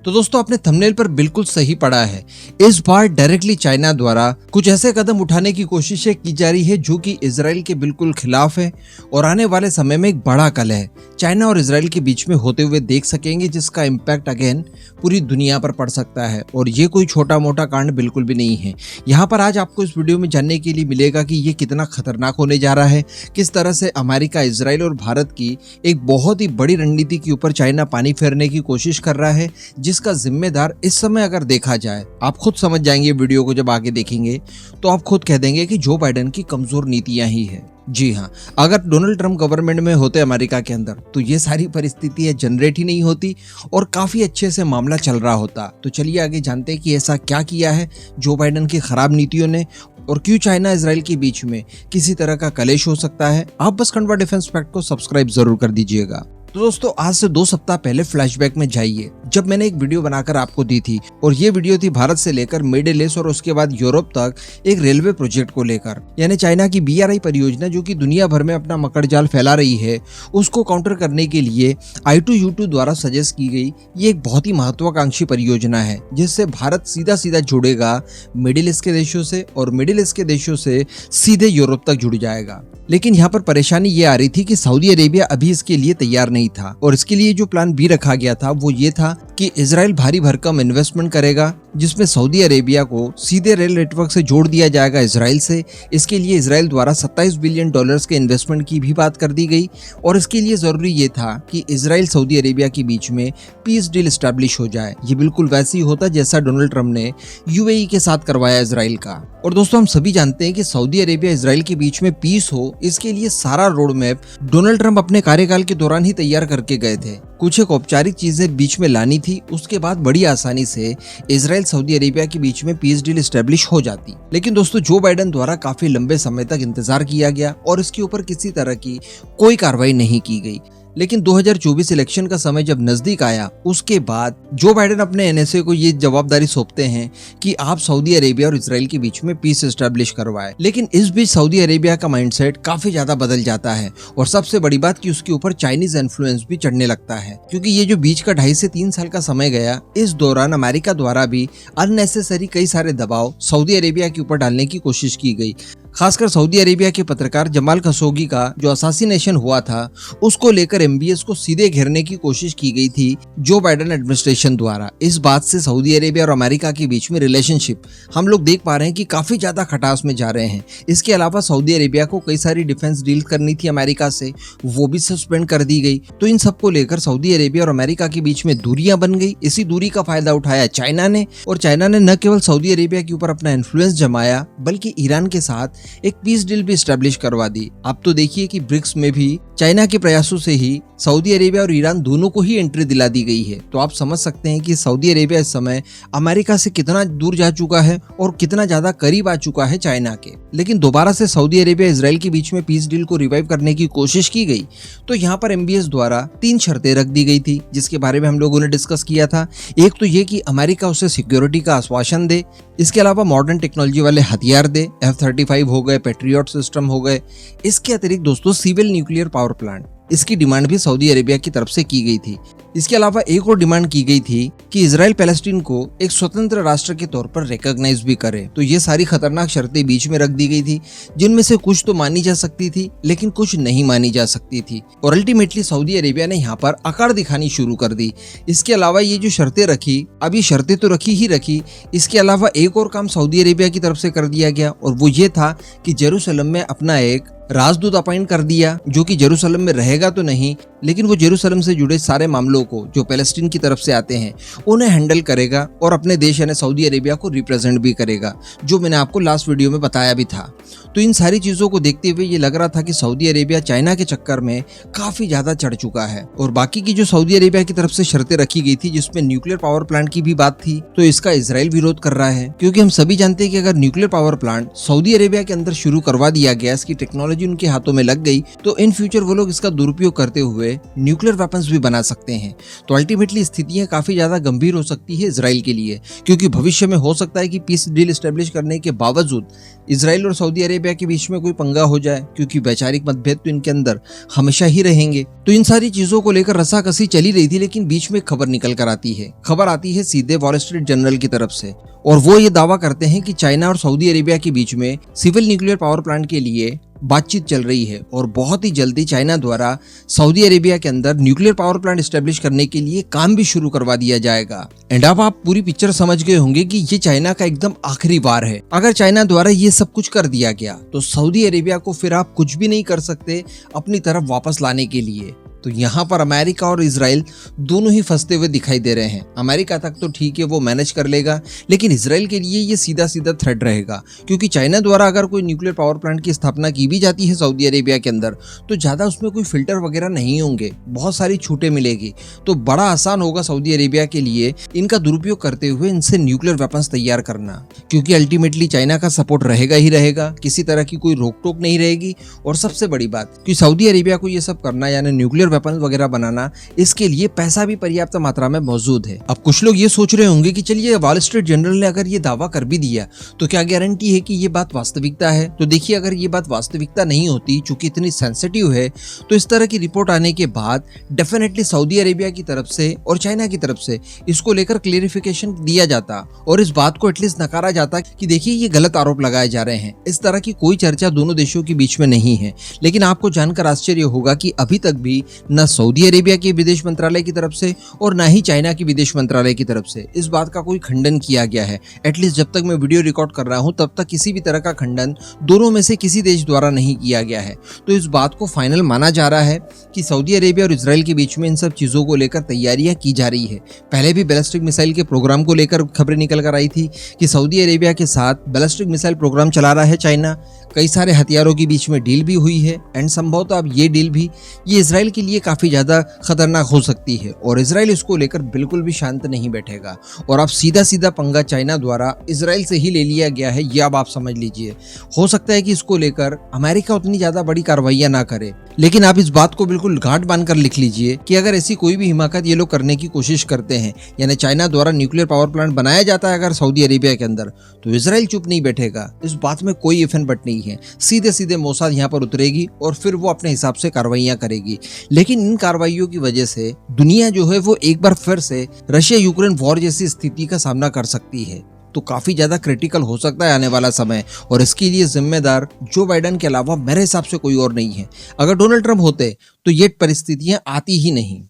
तो दोस्तों आपने थंबनेल पर बिल्कुल सही पढ़ा है। इस बार डायरेक्टली चाइना द्वारा कुछ ऐसे कदम उठाने की कोशिशें की जा रही है जो कि इजराइल के बिल्कुल खिलाफ है और आने वाले समय में एक बड़ा कलह चाइना और इजराइल के बीच में होते हुए देख सकेंगे, जिसका इम्पैक्ट अगेन पूरी दुनिया पर पड़ सकता है। और ये कोई छोटा मोटा कांड बिल्कुल भी नहीं है। यहाँ पर आज आपको इस वीडियो में जानने के लिए मिलेगा कि ये कितना खतरनाक होने जा रहा है, किस तरह से अमेरिका, इजराइल और भारत की एक बहुत ही बड़ी रणनीति के ऊपर चाइना पानी फेरने की कोशिश कर रहा है, जिसका जिम्मेदार इस समय अगर देखा जाए, आप खुद समझ जाएंगे वीडियो को जब आगे देखेंगे तो आप खुद कह देंगे कि जो बाइडेन की कमजोर नीतियां ही है। जी हाँ, अगर डोनाल्ड ट्रंप गवर्नमेंट में होते अमेरिका के अंदर तो ये सारी परिस्थितियां जनरेट ही नहीं होती और काफी अच्छे से मामला चल रहा होता। तो चलिए आगे जानते हैं कि ऐसा क्या किया है जो बाइडेन की खराब नीतियों ने और क्यों चाइना इजराइल के बीच में किसी तरह का कलेश हो सकता है। आप बस खंडवा डिफेंस फैक्ट को सब्सक्राइब जरूर कर दीजिएगा। तो दोस्तों आज से 2 सप्ताह पहले फ्लैशबैक में जाइए, जब मैंने एक वीडियो बनाकर आपको दी थी और ये वीडियो थी भारत से लेकर मिडिल ईस्ट और उसके बाद यूरोप तक एक रेलवे प्रोजेक्ट को लेकर, यानी चाइना की BRI परियोजना जो कि दुनिया भर में अपना मकड़जाल फैला रही है, उसको काउंटर करने के लिए I2U2 द्वारा सजेस्ट की गई ये एक बहुत ही महत्वाकांक्षी परियोजना है, जिससे भारत सीधा सीधा जुड़ेगा मिडिल ईस्ट के देशों से और मिडिल ईस्ट के देशों से सीधे यूरोप तक जुड़ जाएगा। लेकिन यहाँ पर परेशानी ये आ रही थी कि सऊदी अरेबिया अभी इसके लिए तैयार नहीं था और इसके लिए जो प्लान बी रखा गया था वो ये था कि इजराइल भारी भरकम इन्वेस्टमेंट करेगा, जिसमें सऊदी अरेबिया को सीधे रेल नेटवर्क से जोड़ दिया जाएगा इजराइल से। इसके लिए इजराइल द्वारा $27 बिलियन के इन्वेस्टमेंट की भी बात कर दी गई और इसके लिए जरूरी ये था कि इजराइल सऊदी अरेबिया के बीच में पीस डील एस्टैब्लिश हो जाए। ये बिल्कुल वैसे ही होता जैसा डोनाल्ड ट्रंप ने UAE के साथ करवाया इजराइल का। और दोस्तों हम सभी जानते हैं कि सऊदी अरेबिया इजराइल के बीच में पीस हो, इसके लिए सारा रोड मैप डोनाल्ड ट्रंप अपने कार्यकाल के दौरान ही तैयार करके गए थे। कुछ एक औपचारिक चीजें बीच में लानी थी, उसके बाद बड़ी आसानी से इजराइल सऊदी अरेबिया के बीच में पीस डील एस्टैब्लिश हो जाती। लेकिन दोस्तों जो बाइडेन द्वारा काफी लंबे समय तक इंतजार किया गया और इसके ऊपर किसी तरह की कोई कार्रवाई नहीं की गई। लेकिन 2024 इलेक्शन का समय जब नजदीक आया, उसके बाद जो बाइडेन अपने NSA को ये जवाबदारी सौंपते हैं कि आप सऊदी अरेबिया और इजराइल के बीच में पीस एस्टैब्लिश करवाएं। लेकिन इस बीच सऊदी अरेबिया का माइंडसेट काफी ज्यादा बदल जाता है और सबसे बड़ी बात कि उसके ऊपर चाइनीज इन्फ्लुएंस भी चढ़ने लगता है, क्योंकि ये जो बीच का 2.5 से 3 साल का समय गया, इस दौरान अमेरिका द्वारा भी अननेसेसरी कई सारे दबाव सऊदी अरेबिया के ऊपर डालने की कोशिश की गई। खासकर सऊदी अरेबिया के पत्रकार जमाल खशोगी का जो असासिनेशन हुआ था, उसको लेकर MBS को सीधे घेरने की कोशिश की गई थी जो बाइडेन एडमिनिस्ट्रेशन द्वारा। इस बात से सऊदी अरेबिया और अमेरिका के बीच में रिलेशनशिप हम लोग देख पा रहे हैं कि काफी ज्यादा खटास में जा रहे हैं। इसके अलावा सऊदी अरेबिया को कई सारी डिफेंस डील करनी थी अमेरिका से, वो भी सस्पेंड कर दी गई। तो इन सबको लेकर सऊदी अरेबिया और अमेरिका के बीच में दूरियां बन गई। इसी दूरी का फायदा उठाया चाइना ने और चाइना ने न केवल सऊदी अरेबिया के ऊपर अपना इन्फ्लुएंस जमाया, बल्कि ईरान के साथ एक पीस डील भी एस्टैब्लिश करवा दी। अब तो देखिए कि ब्रिक्स में भी चाइना के प्रयासों से ही सऊदी अरेबिया और ईरान दोनों को ही एंट्री दिला दी गई है। तो आप समझ सकते हैं कि सऊदी अरेबिया इस समय अमेरिका से कितना दूर जा चुका है और कितना ज्यादा करीब आ चुका है चाइना के। लेकिन दोबारा से सऊदी अरेबिया इजराइल के बीच में पीस डील को रिवाइव करने की कोशिश की गई तो यहाँ पर MBS द्वारा 3 शर्तें रख दी गई थी, जिसके बारे में हम लोगों ने डिस्कस किया था। एक तो ये कि अमेरिका उसे सिक्योरिटी का आश्वासन दे, इसके अलावा मॉडर्न टेक्नोलॉजी वाले हथियार दे, F-35 हो गए, पैट्रियट सिस्टम हो गए। इसके अतिरिक्त दोस्तों सिविल न्यूक्लियर पावर प्लांट, इसकी डिमांड भी सऊदी अरेबिया की तरफ से की गई थी। इसके अलावा एक और डिमांड की गई थी कि इजराइल पैलेस्टीन को एक स्वतंत्र राष्ट्र के तौर पर रिकॉग्नाइज भी करे। तो ये सारी खतरनाक शर्तें बीच में रख दी गई थी, जिनमें से कुछ तो मानी जा सकती थी लेकिन कुछ नहीं मानी जा सकती थी और अल्टीमेटली सऊदी अरेबिया ने यहाँ पर अकड़ दिखानी शुरू कर दी। इसके अलावा ये जो शर्तें रखी, अब ये शर्तें तो रखी ही रखी, इसके अलावा एक और काम सऊदी अरेबिया की तरफ से कर दिया गया और वो ये था कि जेरूसलम में अपना एक राजदूत अपॉइंट कर दिया, जो कि जेरूसलम में रहेगा तो नहीं, लेकिन वो जेरूसलम से जुड़े सारे मामलों को जो पैलेस्टीन की तरफ से आते हैं उन्हें हैंडल करेगा और अपने देश यानी सऊदी अरेबिया को रिप्रेजेंट भी करेगा, जो मैंने आपको लास्ट वीडियो में बताया भी था। तो इन सारी चीजों को देखते हुए ये लग रहा था कि सऊदी अरेबिया चाइना के चक्कर में काफी ज्यादा चढ़ चुका है। और बाकी की जो सऊदी अरेबिया की तरफ से शर्तें रखी गई थी, जिसमें न्यूक्लियर पावर प्लांट की भी बात थी, तो इसका इजराइल विरोध कर रहा है, क्योंकि हम सभी जानते हैं कि अगर nuclear power plant Saudi Arabia के अंदर शुरू करवा दिया गया, इसकी टेक्नोलॉजी उनके हाथों में लग गई, तो इन फ्यूचर वो लोग इसका दुरुपयोग करते हुए न्यूक्लियर वेपन्स भी बना सकते हैं। हैं तो अल्टीमेटली स्थितियां काफी ज्यादा गंभीर हो सकती है इजराइल के लिए, क्योंकि भविष्य में हो सकता है कि पीस डील एस्टेब्लिश करने के बावजूद इजराइल और सऊदी अरेबिया के बीच में कोई पंगा हो जाए, क्योंकि वैचारिक मतभेद तो इनके अंदर हमेशा ही रहेंगे। तो इन सारी चीजों को लेकर रस्साकसी चली रही थी, लेकिन बीच में खबर निकल कर आती है। खबर आती है सीधे वॉल स्ट्रीट जर्नल की तरफ से, और वो ये दावा करते हैं कि चाइना और सऊदी अरेबिया के बीच में सिविल न्यूक्लियर पावर प्लांट के लिए बातचीत चल रही है और बहुत ही जल्दी चाइना द्वारा सऊदी अरेबिया के अंदर न्यूक्लियर पावर प्लांट एस्टेब्लिश करने के लिए काम भी शुरू करवा दिया जाएगा। एंड अब आप पूरी पिक्चर समझ गए होंगे कि ये चाइना का एकदम आखिरी वार है। अगर चाइना द्वारा ये सब कुछ कर दिया गया तो सऊदी अरेबिया को फिर आप कुछ भी नहीं कर सकते अपनी तरफ वापस लाने के लिए। तो यहाँ पर अमेरिका और इजराइल दोनों ही फंसते हुए दिखाई दे रहे हैं। अमेरिका तक तो ठीक है, वो मैनेज कर लेगा, लेकिन इजराइल के लिए ये सीधा सीधा थ्रेट रहेगा, क्योंकि चाइना द्वारा अगर कोई न्यूक्लियर पावर प्लांट की स्थापना की भी जाती है सऊदी अरेबिया के अंदर तो ज़्यादा उसमें कोई फिल्टर वगैरह नहीं होंगे, बहुत सारी छूटें मिलेगी। तो बड़ा आसान होगा सऊदी अरेबिया के लिए इनका दुरुपयोग करते हुए इनसे न्यूक्लियर वेपन्स तैयार करना, क्योंकि अल्टीमेटली चाइना का सपोर्ट रहेगा ही रहेगा, किसी तरह की कोई रोक टोक नहीं रहेगी। और सबसे बड़ी बात कि सऊदी अरेबिया को ये सब करना यानी न्यूक्लियर वेपन वगैरह बनाना, इसके लिए पैसा भी पर्याप्त मात्रा में मौजूद है। अब कुछ लोग ये सोच रहे होंगे कि चलिए वॉल स्ट्रीट जर्नल ने अगर ये दावा कर भी दिया तो क्या गारंटी है कि ये बात वास्तविकता है। तो देखिए, अगर ये बात वास्तविकता नहीं होती, चूंकि इतनी सेंसिटिव है, तो इस तरह की रिपोर्ट आने के बाद डेफिनेटली सऊदी अरेबिया की तरफ से और चाइना की तरफ से इसको लेकर क्लेरिफिकेशन दिया जाता और इस बात को एटलीस्ट नकारा जाता कि देखिए ये गलत आरोप लगाए जा रहे हैं। इस तरह की कोई चर्चा दोनों देशों के बीच में नहीं है। लेकिन आपको जानकर आश्चर्य होगा कि अभी तक भी न सऊदी अरेबिया के विदेश मंत्रालय की तरफ से और ना ही चाइना की विदेश मंत्रालय की तरफ से इस बात का कोई खंडन किया गया है। एटलीस्ट जब तक मैं वीडियो रिकॉर्ड कर रहा हूं तब तक किसी भी तरह का खंडन दोनों में से किसी देश द्वारा नहीं किया गया है। तो इस बात को फाइनल माना जा रहा है कि सऊदी अरेबिया और इजराइल के बीच में इन सब चीजों को लेकर तैयारियां की जा रही है। पहले भी बैलिस्टिक मिसाइल के प्रोग्राम को लेकर खबरें निकल कर आई थी कि सऊदी अरेबिया के साथ बैलिस्टिक मिसाइल प्रोग्राम चला रहा है चाइना। कई सारे हथियारों के बीच में डील भी हुई है एंड संभवतः अब ये डील भी ये इजराइल के लिए काफी ज्यादा खतरनाक हो सकती है और इजराइल इसको लेकर बिल्कुल भी शांत नहीं बैठेगा। और अब सीधा सीधा पंगा चाइना द्वारा इजराइल से ही ले लिया गया है, ये अब आप समझ लीजिए। हो सकता है कि इसको लेकर अमेरिका उतनी ज्यादा बड़ी कार्रवाइयां ना करे, लेकिन आप इस बात को बिल्कुल गांठ बांध कर लिख लीजिए कि अगर ऐसी कोई भी हिमाकत ये लोग करने की कोशिश करते हैं, यानी चाइना द्वारा न्यूक्लियर पावर प्लांट बनाया जाता है अगर सऊदी अरेबिया के अंदर, तो इजराइल चुप नहीं बैठेगा। इस बात में कोई इफ एंड बट नहीं है। सीधे सीधे मोसाद यहाँ पर उतरेगी और फिर वो अपने हिसाब से कार्रवाइयां करेगी। लेकिन इन कार्रवाइयों की वजह से दुनिया जो है वो एक बार फिर से रशिया यूक्रेन वॉर जैसी स्थिति का सामना कर सकती है। तो काफी ज्यादा क्रिटिकल हो सकता है आने वाला समय, और इसके लिए जिम्मेदार जो बाइडेन के अलावा मेरे हिसाब से कोई और नहीं है। अगर डोनाल्ड ट्रंप होते तो ये परिस्थितियां आती ही नहीं।